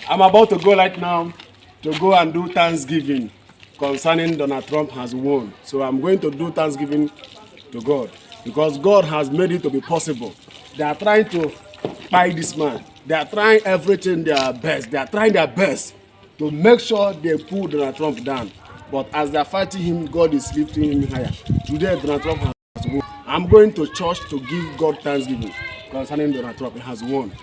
I'm about to go right now to go and do Thanksgiving concerning Donald Trump has won. So I'm going to do Thanksgiving to God because God has made it to be possible. They are trying to buy this man. They are trying everything their best. They are trying their best to make sure they pull Donald Trump down. But as they are fighting him, God is lifting him higher. Today, Donald Trump has won. I'm going to church to give God thanksgiving concerning Donald Trump. He has won.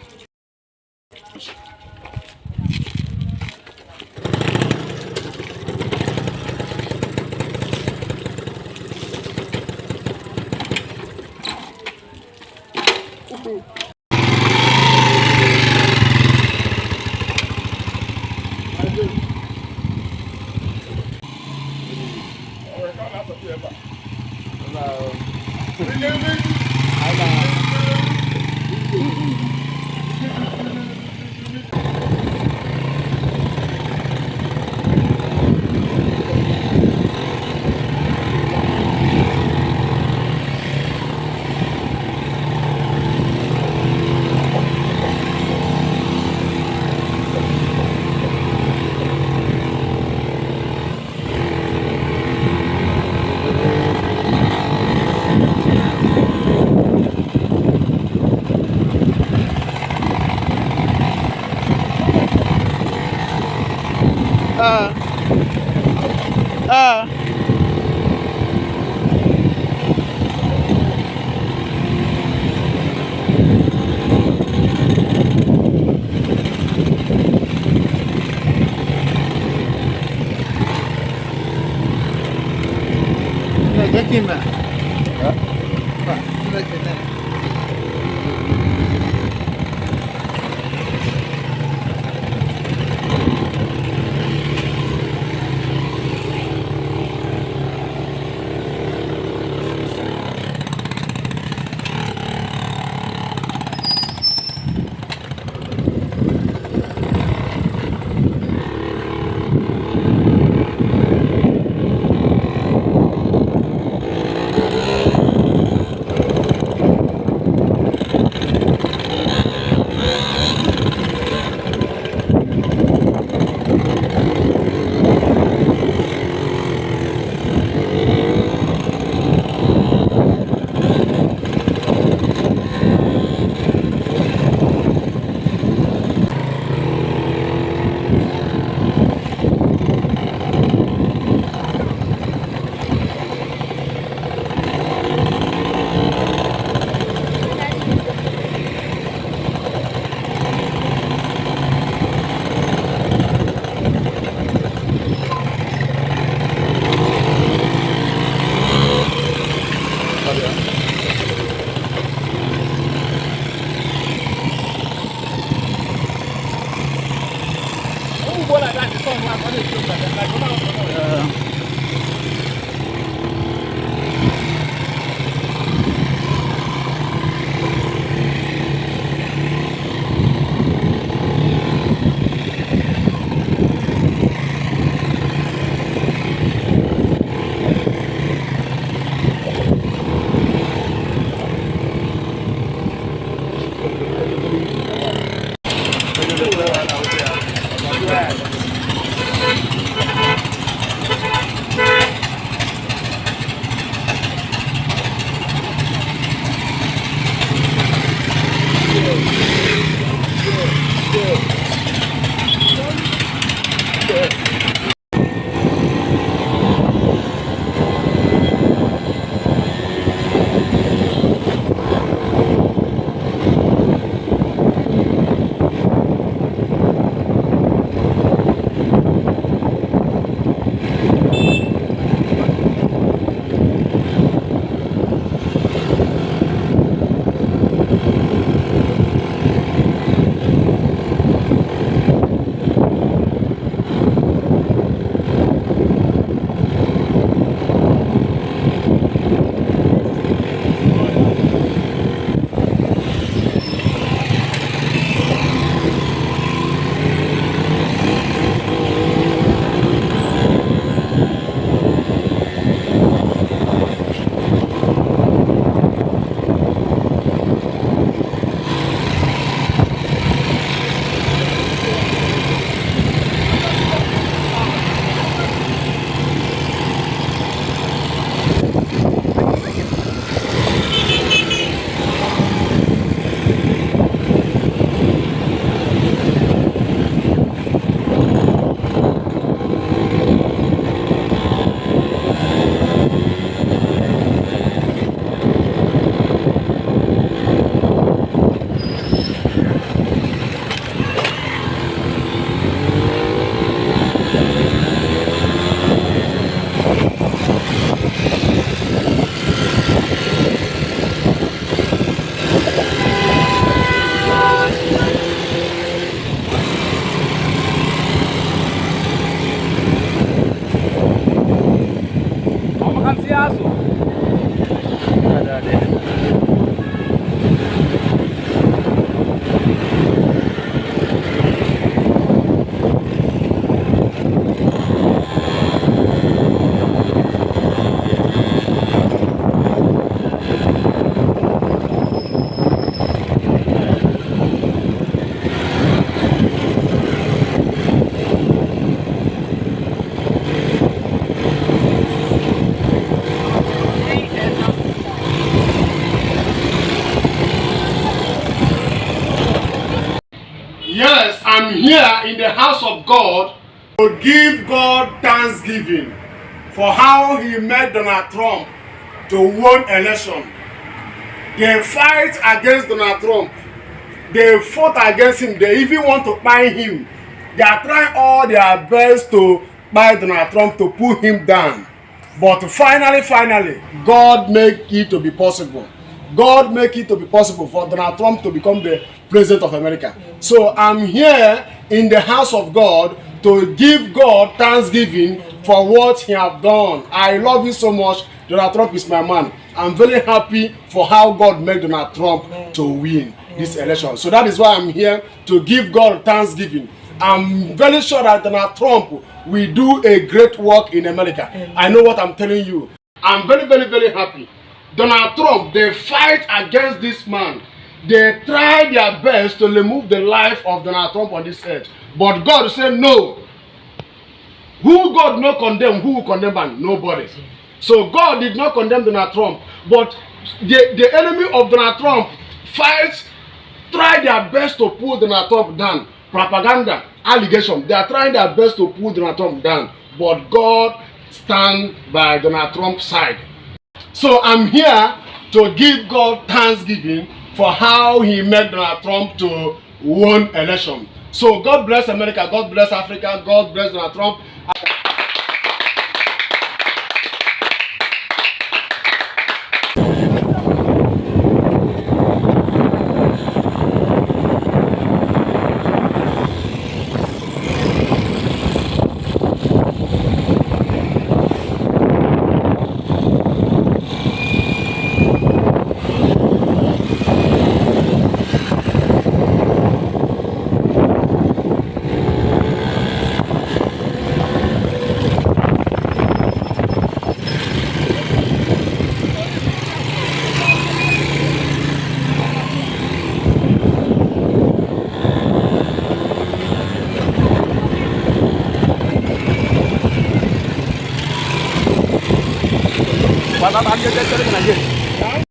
Get him, man. Yes, I'm here in the house of God to give God thanksgiving for how he made Donald Trump to win election. They fight against Donald Trump. They fought against him. They even want to buy him. They are trying all their best to buy Donald Trump to pull him down. But finally, God make it to be possible. God make it to be possible for Donald Trump to become the president of America. So I'm here in the house of God to give God thanksgiving for what he have done. I love you so much. Donald Trump is my man. I'm very happy for how God made Donald Trump to win this election. So that is why I'm here to give God thanksgiving. I'm very sure that Donald Trump will do a great work in America. I know what I'm telling you. I'm very happy. Donald Trump, they fight against this man. They try their best to remove the life of Donald Trump on this earth. But God said no. Who God not condemn? Who will condemn him? Nobody. So God did not condemn Donald Trump. But the enemy of Donald Trump fights, try their best to pull Donald Trump down. Propaganda, allegation. They are trying their best to pull Donald Trump down. But God stands by Donald Trump's side. So I'm here to give God thanksgiving for how he made Donald Trump to win election. So God bless America, God bless Africa, God bless Donald Trump. Bapak ambil dari mana aja?